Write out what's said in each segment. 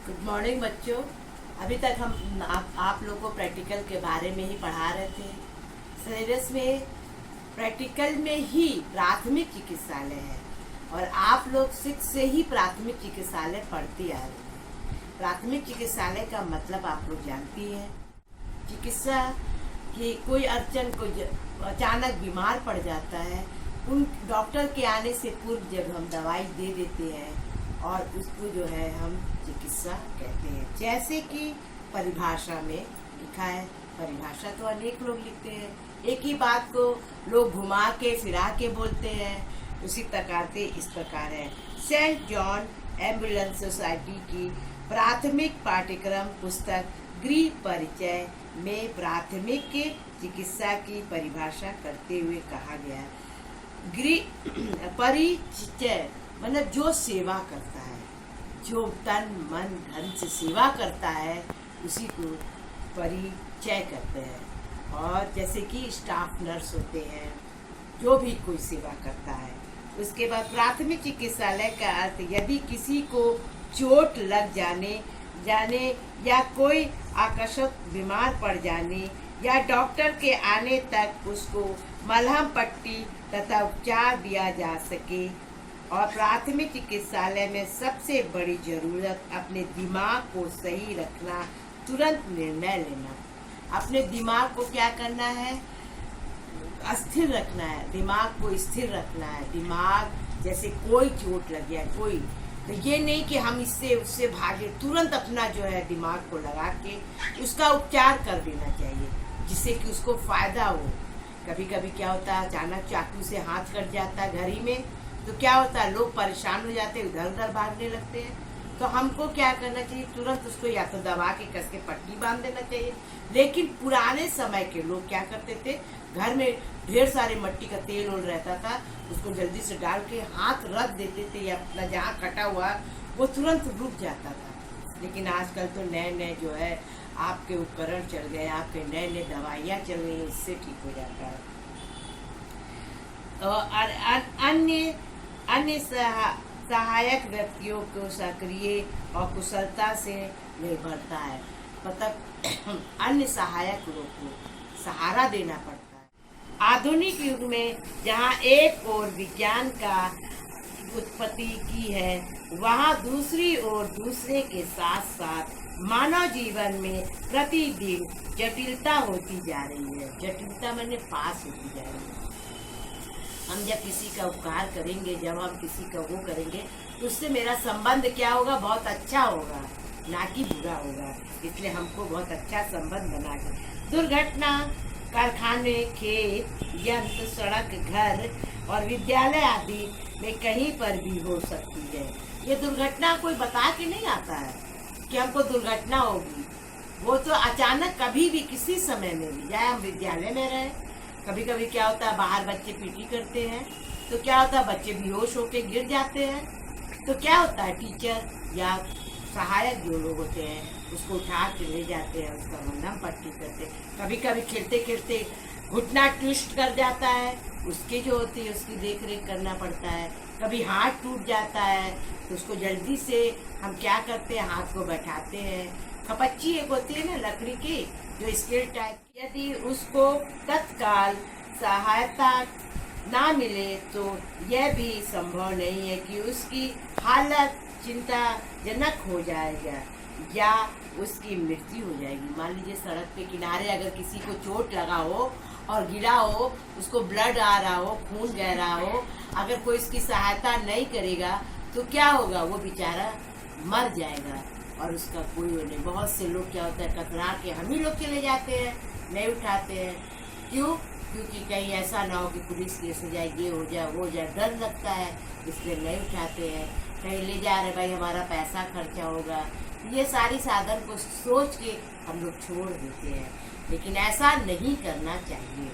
Good morning बच्चों। अभी तक हम आप लोग को प्रैक्टिकल के बारे में ही पढ़ा रहे थे। सिलेबस में प्रैक्टिकल में ही प्राथमिक चिकित्सालय है और आप लोग 6 से ही प्राथमिक चिकित्सालय पढ़ते आ रहे हैं। प्राथमिक चिकित्सालय का मतलब आप लोग जानती हैं। चिकित्सा की कोई अड़चन को अचानक बीमार पड़ जाता है, उन डॉक्टर के आने से पूर्व जब हम दवाई दे देते हैं और उसको जो है हम चिकित्सा कहते हैं। जैसे कि परिभाषा में लिखा है, परिभाषा तो अनेक लोग लिखते हैं, एक ही बात को लोग घुमा के फिरा के बोलते हैं। उसी प्रकार से इस प्रकार है। सेंट जॉन एम्बुलेंस सोसाइटी की प्राथमिक पाठ्यक्रम पुस्तक गृह परिचय में प्राथमिक चिकित्सा की परिभाषा करते हुए कहा गया है, गृह परिचय मतलब जो सेवा करता है, जो तन मन धन से सेवा करता है उसी को परिचय कहते हैं। और जैसे कि स्टाफ नर्स होते हैं, जो भी कोई सेवा करता है। उसके बाद प्राथमिक चिकित्सालय का अर्थ यदि किसी को चोट लग जाने या कोई आकस्मिक बीमार पड़ जाने या डॉक्टर के आने तक उसको मलहम पट्टी तथा उपचार दिया जा सके। और प्राथमिक चिकित्सालय में सबसे बड़ी जरूरत अपने दिमाग को सही रखना, तुरंत निर्णय लेना। अपने दिमाग को क्या करना है? अस्थिर रखना है, दिमाग को स्थिर रखना है। दिमाग जैसे कोई चोट लग गया कोई, तो ये नहीं कि हम इससे उससे भागे, तुरंत अपना जो है दिमाग को लगा के उसका उपचार कर देना चाहिए जिससे कि उसको फायदा हो। कभी कभी क्या होता है, अचानक चाकू से हाथ कट जाता है घर ही में, तो क्या होता है, लोग परेशान हो जाते हैं, इधर उधर भागने लगते हैं। तो हमको क्या करना चाहिए, तुरंत उसको या तो दबा के कस के पट्टी बांध देना चाहिए। लेकिन पुराने समय के लोग क्या करते थे, घर में ढेर सारे मिट्टी का तेल ओल रहता था, उसको जल्दी से डाल के हाथ रख देते थे या अपना जहाँ कटा हुआ वो तुरंत रुक जाता था। लेकिन आजकल तो नए नए जो है आपके उपकरण चल गए, आपके नए नए दवाइयाँ चल रही हैं, इससे ठीक हो जाता है। और अन्य सहायक व्यक्तियों को सक्रिय और कुशलता से निर्भरता है, मतलब अन्य सहायक लोग को सहारा देना पड़ता है। आधुनिक युग में जहाँ एक ओर विज्ञान का उत्पत्ति की है, वहाँ दूसरी ओर दूसरे के साथ साथ मानव जीवन में प्रतिदिन जटिलता होती जा रही है। जटिलता मैंने पास होती जा रही है। हम जब किसी का उपकार करेंगे, जब हम किसी का वो करेंगे, तो उससे मेरा संबंध क्या होगा, बहुत अच्छा होगा, ना कि बुरा होगा। इसलिए हमको बहुत अच्छा संबंध बना के दुर्घटना कारखाने, खेत, यंत्र, सड़क, घर और विद्यालय आदि में कहीं पर भी हो सकती है। ये दुर्घटना कोई बता के नहीं आता है कि हमको दुर्घटना होगी। वो तो अचानक कभी भी किसी समय में भी, चाहे हम विद्यालय में रहे, कभी कभी क्या होता है बाहर बच्चे पीटी करते हैं, तो क्या होता है बच्चे बेहोश होके गिर जाते हैं, तो क्या होता है टीचर या सहायक जो लोग होते हैं उसको उठा के ले जाते हैं, उसका मलहम पट्टी करते हैं। कभी कभी खेलते खेलते घुटना ट्विस्ट कर जाता है, उसकी जो होती है उसकी देख रेख करना पड़ता है। कभी हाथ टूट जाता है तो उसको जल्दी से हम क्या करते हैं, हाथ को बैठाते हैं। खपच्ची एक होती है ना लकड़ी की, जो स्केल टाइप, यदि उसको तत्काल सहायता ना मिले तो यह भी संभव नहीं है कि उसकी हालत चिंताजनक हो जाएगा या उसकी मृत्यु हो जाएगी। मान लीजिए सड़क के किनारे अगर किसी को चोट लगा हो और गिरा हो, उसको ब्लड आ रहा हो, खून बह रहा हो, अगर कोई इसकी सहायता नहीं करेगा तो क्या होगा, वो बेचारा मर जाएगा और उसका कोई वो नहीं। बहुत से लोग क्या होता है, कतरा के हम ही लोग चले जाते हैं, नहीं उठाते हैं। क्यों? क्योंकि कहीं ऐसा ना हो कि पुलिस केस हो जाए, ये हो जाए, वो हो जाए, डर लगता है, इसलिए नहीं उठाते हैं। कहीं ले जा रहे भाई हमारा पैसा खर्चा होगा, ये सारी साधन को सोच के हम लोग छोड़ देते हैं। लेकिन ऐसा नहीं करना चाहिए।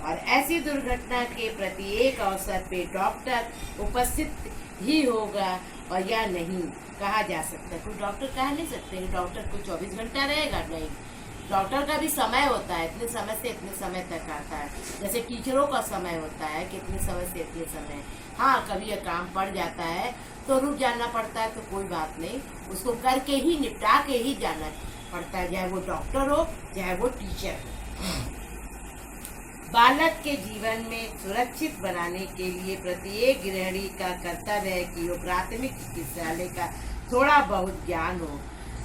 और ऐसी दुर्घटना के प्रति एक अवसर पे डॉक्टर उपस्थित ही होगा और या नहीं कहा जा सकता। कोई डॉक्टर कह नहीं सकते कि डॉक्टर को 24 घंटा रहेगा, नहीं। डॉक्टर का भी समय होता है, इतने समय से इतने समय तक आता है। जैसे टीचरों का समय होता है कि इतने समय से इतने समय। हाँ, कभी ये काम पड़ जाता है तो रुक जाना पड़ता है, तो कोई बात नहीं, उसको करके ही निपटा के ही जाना पड़ता है, चाहे वो डॉक्टर हो चाहे वो टीचर हो। बालक के जीवन में सुरक्षित बनाने के लिए प्रत्येक गृहिणी का कर्तव्य है कि वो प्राथमिक चिकित्सालय का थोड़ा बहुत ज्ञान हो।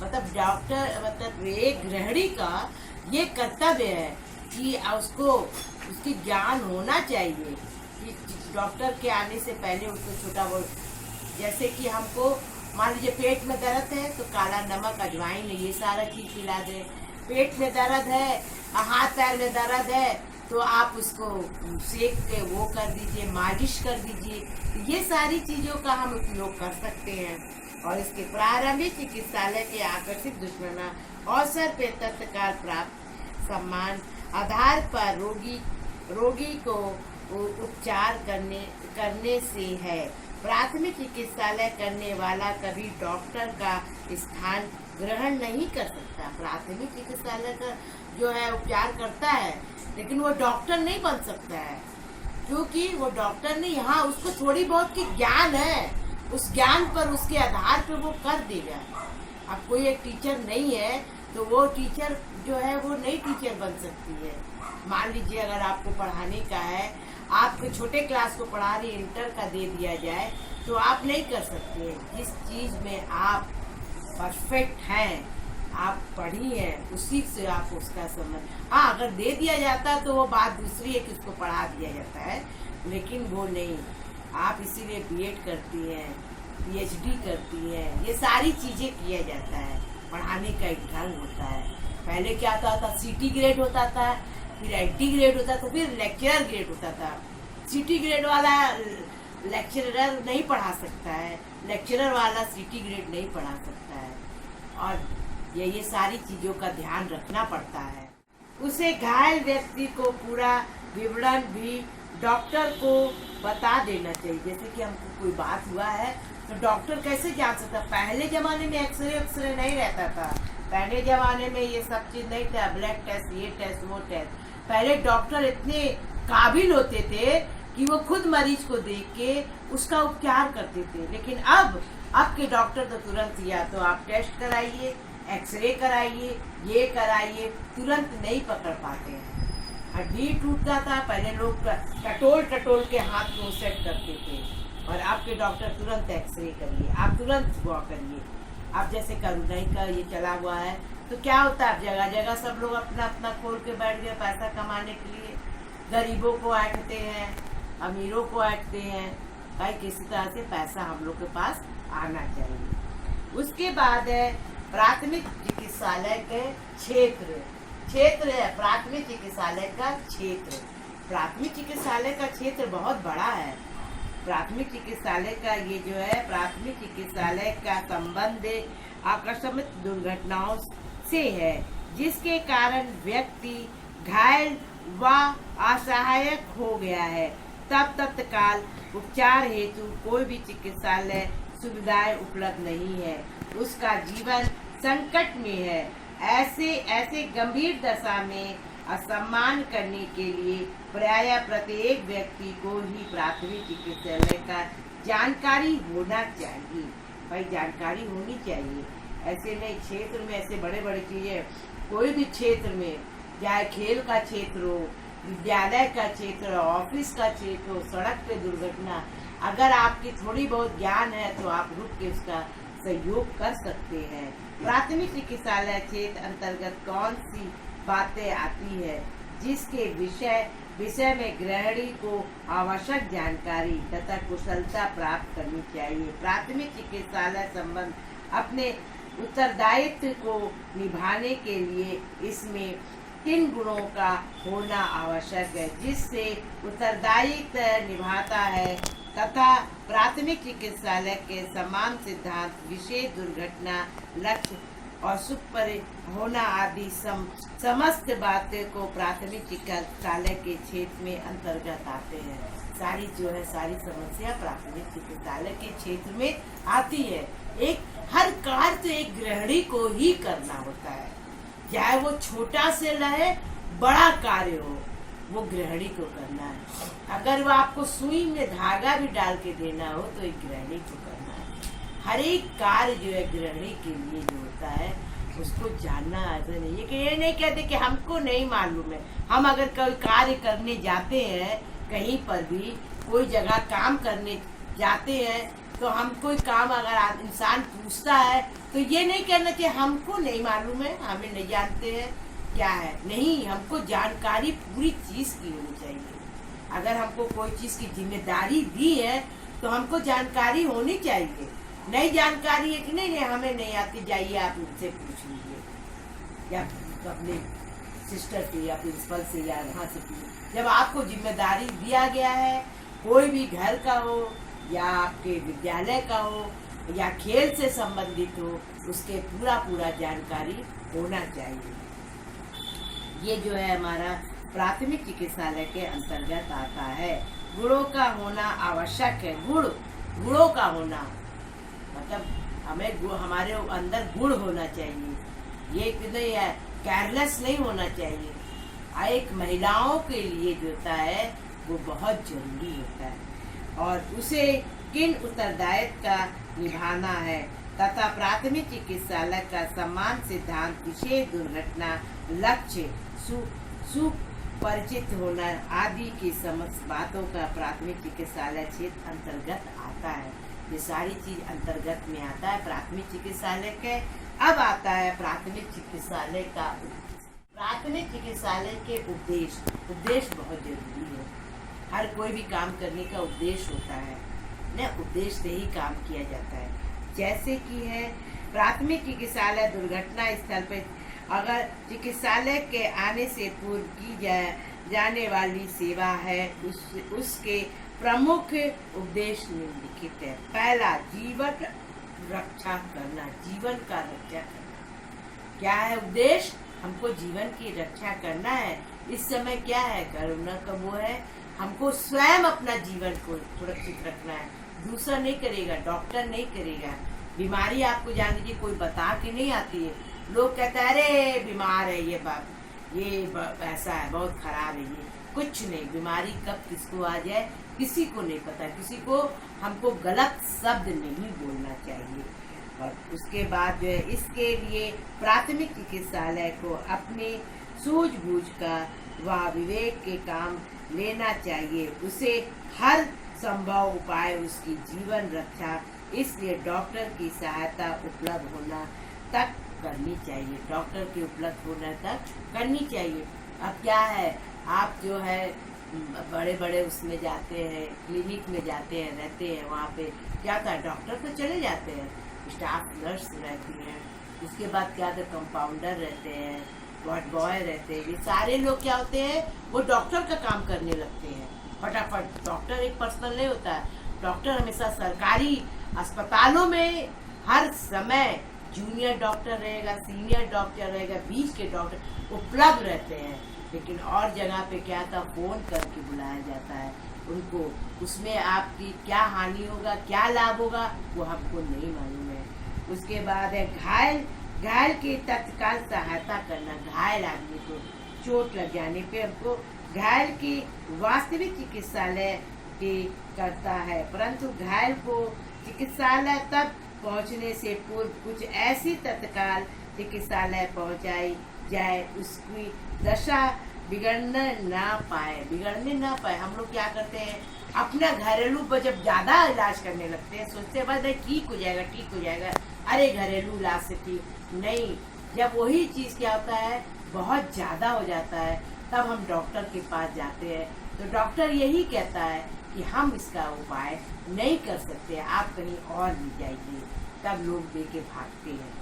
मतलब डॉक्टर, मतलब एक गृहिणी का ये कर्तव्य है कि उसको उसकी ज्ञान होना चाहिए कि डॉक्टर के आने से पहले उसको छोटा बहुत, जैसे कि हमको मान लीजिए पेट में दर्द है तो काला नमक, अजवाइन, ये सारा चीज पिला दे। पेट में दर्द है, हाथ पैर में दर्द है तो आप उसको सेक के वो कर दीजिए, मालिश कर दीजिए। ये सारी चीजों का हम उपयोग कर सकते हैं। और इसके प्रारंभिक चिकित्सालय के आकर्षित दुश्मना अवसर पे तत्काल प्राप्त सम्मान आधार पर रोगी को उपचार करने से है। प्राथमिक चिकित्सालय करने वाला कभी डॉक्टर का स्थान ग्रहण नहीं कर सकता। प्राथमिक चिकित्सालय का जो है उपचार करता है, लेकिन वो डॉक्टर नहीं बन सकता है, क्योंकि वो डॉक्टर नहीं, यहाँ उसको थोड़ी बहुत की ज्ञान है, उस ज्ञान पर, उसके आधार पर वो कर देगा। अब कोई एक टीचर नहीं है तो वो टीचर जो है वो नई टीचर बन सकती है। मान लीजिए अगर आपको पढ़ाने का है, आपके छोटे क्लास को पढ़ा रही, इंटर का दे दिया जाए तो आप नहीं कर सकते। जिस चीज में आप परफेक्ट हैं, आप पढ़ी हैं, उसी से आप उसका समझ। हाँ, अगर दे दिया जाता तो वो बात दूसरी है कि उसको पढ़ा दिया जाता है, लेकिन वो नहीं। आप इसीलिए बीएड करती हैं, पीएचडी करती हैं, ये सारी चीजें किया जाता है। पढ़ाने का एक ढंग होता है। पहले क्या होता था, सीटी ग्रेड होता था, फिर एंटी ग्रेड होता था, फिर लेक्चरर ग्रेड होता था। सीटी ग्रेड वाला लेक्चरर नहीं पढ़ा सकता है, लेक्चरर वाला सीटी ग्रेड नहीं पढ़ा सकता है। और ये सारी चीजों का ध्यान रखना पड़ता है। उसे घायल व्यक्ति को पूरा विवरण भी डॉक्टर को बता देना चाहिए। जैसे कि हमको कोई बात हुआ है तो डॉक्टर कैसे जान सकता। पहले जमाने में एक्सरे नहीं रहता था, पहले जमाने में ये सब चीज नहीं था, ब्लड टेस्ट, ये टेस्ट, वो टेस्ट। पहले डॉक्टर इतने काबिल होते थे कि वो खुद मरीज को देख के उसका उपचार करते थे। लेकिन अब के डॉक्टर तो तुरंत, या तो आप टेस्ट कराइए, एक्सरे कराइए, ये कराइए, तुरंत नहीं पकड़ पाते हैं। हड्डी टूटता था, पहले लोग टटोल के हाथ को सेट करते थे, और आपके डॉक्टर तुरंत एक्सरे करिए, आप तुरंत वो करिए। आप जैसे करुणाई का ये चला हुआ है तो क्या होता है, जगह जगह सब लोग अपना अपना खोल के बैठ गए पैसा कमाने के लिए। गरीबों को ऐंठते हैं, अमीरों को ऐंठते हैं। भाई किसी तरह से पैसा हम लोग के पास आना चाहिए। उसके बाद है प्राथमिक चिकित्सालय के क्षेत्र है। प्राथमिक चिकित्सालय का क्षेत्र, प्राथमिक चिकित्सालय का क्षेत्र बहुत बड़ा है। प्राथमिक चिकित्सालय का ये जो है, प्राथमिक चिकित्सालय का संबंध आकस्मिक दुर्घटनाओं से है, जिसके कारण व्यक्ति घायल व असहायक हो गया है। तब तत्काल उपचार हेतु कोई भी चिकित्सालय सुविधाएं उपलब्ध नहीं है, उसका जीवन संकट में है। ऐसे गंभीर दशा में असम्मान करने के लिए प्रायः प्रत्येक व्यक्ति को ही प्राथमिक चिकित्सालय का जानकारी होना चाहिए। भाई जानकारी होनी चाहिए। ऐसे नहीं, क्षेत्र में ऐसे बड़े बड़े चीजें, कोई भी क्षेत्र में, चाहे खेल का क्षेत्र हो, विद्यालय का क्षेत्र, ऑफिस का क्षेत्र हो, सड़क पे दुर्घटना, अगर आपकी थोड़ी बहुत ज्ञान है तो आप रुक के उसका सहयोग कर सकते हैं। प्राथमिक चिकित्सालय क्षेत्र अंतर्गत कौन सी बातें आती है, जिसके विषय में गृहिणी को आवश्यक जानकारी तथा कुशलता प्राप्त करनी चाहिए। प्राथमिक चिकित्सालय संबंध अपने उत्तरदायित्व को निभाने के लिए इसमें 3 गुणों का होना आवश्यक है, जिससे उत्तरदायित्व निभाता है तथा प्राथमिक चिकित्सालय के समान सिद्धांत, विशेष दुर्घटना, लक्ष्य और सुख पर होना आदि समस्त बातें को प्राथमिक चिकित्सालय के क्षेत्र में अंतर्गत आते हैं। सारी जो है सारी समस्या प्राथमिक चिकित्सालय के क्षेत्र में आती है। हर कार्य तो एक गृहिणी को ही करना होता है, चाहे वो छोटा से रहे बड़ा कार्य हो, वो गृहिणी को करना है। अगर वो आपको सुई में धागा भी डाल के देना हो तो एक गृहिणी को करना है। हर एक कार्य जो है गृहिणी के लिए जो होता है उसको जानना ऐसा नहीं है कि ये नहीं कहते कि हमको नहीं मालूम है। हम अगर कोई कार्य करने जाते हैं, कहीं पर भी कोई जगह काम करने जाते हैं, तो हम कोई काम अगर इंसान पूछता है तो ये नहीं कहना चाहिए हमको नहीं मालूम है, हमें नहीं जानते हैं क्या है। नहीं, हमको जानकारी पूरी चीज की होनी चाहिए। अगर हमको कोई चीज की जिम्मेदारी दी है तो हमको जानकारी होनी चाहिए। नई जानकारी है कि नहीं हमें नहीं आती, जाइए आप उनसे पूछ लीजिए, या अपने सिस्टर से या प्रिंसिपल से या वहाँ से पूछिए। जब आपको जिम्मेदारी दिया गया है, कोई भी घर का हो या आपके विद्यालय का हो या खेल से संबंधित हो, उसके पूरा जानकारी होना चाहिए। ये जो है हमारा प्राथमिक चिकित्सालय के अंतर्गत आता है। गुणों का होना आवश्यक है। गुणों का होना मतलब हमें हमारे अंदर गुण होना चाहिए। ये नहीं है, केयरलेस नहीं होना चाहिए। एक महिलाओं के लिए जो होता है वो बहुत जरूरी होता है और उसे किन उत्तरदायित्व का निभाना है तथा प्राथमिक चिकित्सालय का समान सिद्धांत, विशेष दुर्घटना, लक्ष्य, सुपरिचित होना आदि की समस्त बातों का प्राथमिक चिकित्सालय क्षेत्र अंतर्गत आता है। ये सारी चीज अंतर्गत में आता है प्राथमिक चिकित्सालय के। अब आता है प्राथमिक चिकित्सालय का प्राथमिक चिकित्सालय के उद्देश्य बहुत जरूरी है। हर कोई भी काम करने का उद्देश्य होता है न, उद्देश्य से ही काम किया जाता है। जैसे कि है प्राथमिक चिकित्सालय दुर्घटना स्थल पर अगर चिकित्सालय के आने से पूर्व की जाने वाली सेवा है, उसके प्रमुख उद्देश्य निम्नलिखित है। पहला, जीवन रक्षा करना, जीवन का रक्षा करना। क्या है उद्देश्य? हमको जीवन की रक्षा करना है। इस समय क्या है, कोरोना का वो है, हमको स्वयं अपना जीवन को सुरक्षित रखना है। दूसरा नहीं करेगा, डॉक्टर नहीं करेगा। बीमारी आपको जान लीजिए कोई बता के नहीं आती है। लोग कहते हैं अरे बीमार है ये ऐसा है, बहुत खराब है। ये कुछ नहीं, बीमारी कब किसको आ जाए किसी को नहीं पता। किसी को हमको गलत शब्द नहीं बोलना चाहिए। और उसके बाद जो है इसके लिए प्राथमिक चिकित्सालय को अपने सूझबूझ का व विवेक के काम लेना चाहिए। उसे हर संभव उपाय उसकी जीवन रक्षा, इसलिए डॉक्टर की सहायता उपलब्ध होना तक करनी चाहिए। डॉक्टर के उपलब्ध होने तक करनी चाहिए। अब क्या है, आप जो है बड़े बड़े उसमें जाते हैं, क्लिनिक में जाते हैं, रहते हैं, वहाँ पे क्या था, डॉक्टर तो चले जाते हैं, स्टाफ नर्स रहती हैं, उसके बाद क्या था कंपाउंडर रहते हैं, वार्ड बॉय रहते हैं। ये सारे लोग क्या होते हैं, वो डॉक्टर का काम करने लगते हैं फटाफट। डॉक्टर एक पर्सनल नहीं होता है। डॉक्टर हमेशा सरकारी अस्पतालों में हर समय जूनियर डॉक्टर रहेगा, सीनियर डॉक्टर रहेगा, बीच के डॉक्टर उपलब्ध रहते हैं। लेकिन और जगह पे क्या था, फोन करके बुलाया जाता है उनको। उसमें आपकी क्या हानि होगा, क्या लाभ होगा, वो हमको नहीं मालूम है। उसके बाद है घायल की तत्काल सहायता करना। घायल आदमी को चोट लग जाने पे हमको घायल की वास्तविक चिकित्सालय की करता है, परंतु घायल को चिकित्सालय तक पहुंचने से पूर्व कुछ ऐसी तत्काल चिकित्सालय पहुंचाई जाए उसकी दशा बिगड़ने ना पाए। हम लोग क्या करते हैं, अपना घरेलू पर जब ज्यादा इलाज करने लगते हैं, सोचते हैं बस ठीक हो जाएगा, अरे घरेलू इलाज से ठीक नहीं। जब वही चीज क्या होता है, बहुत ज्यादा हो जाता है, तब हम डॉक्टर के पास जाते हैं तो डॉक्टर यही कहता है कि हम इसका उपाय नहीं कर सकते, आप कहीं और ले जाइए। तब लोग दे के भागते हैं।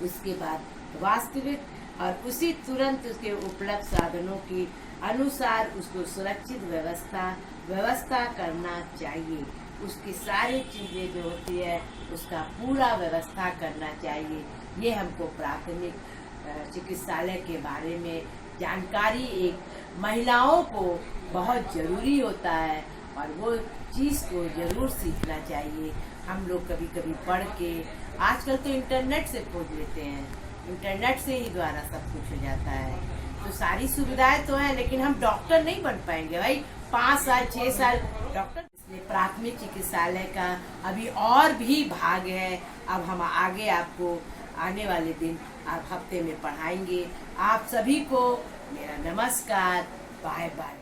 उसके बाद वास्तविक और उसी तुरंत उसके उपलब्ध साधनों के अनुसार उसको सुरक्षित व्यवस्था करना चाहिए। उसकी सारी चीजें जो होती है उसका पूरा व्यवस्था करना चाहिए। ये हमको प्राथमिक चिकित्सालय के बारे में जानकारी एक महिलाओं को बहुत जरूरी होता है और वो चीज़ को जरूर सीखना चाहिए। हम लोग कभी कभी पढ़ के, आजकल तो इंटरनेट से खोज लेते हैं, इंटरनेट से ही द्वारा सब कुछ हो जाता है। तो सारी सुविधाएं तो है, लेकिन हम डॉक्टर नहीं बन पाएंगे भाई, 5 साल 6 साल डॉक्टर। इसलिए प्राथमिक चिकित्सालय का अभी और भी भाग है। अब हम आगे आपको आने वाले दिन आप हफ्ते में पढ़ाएंगे। आप सभी को मेरा नमस्कार, बाय बाय।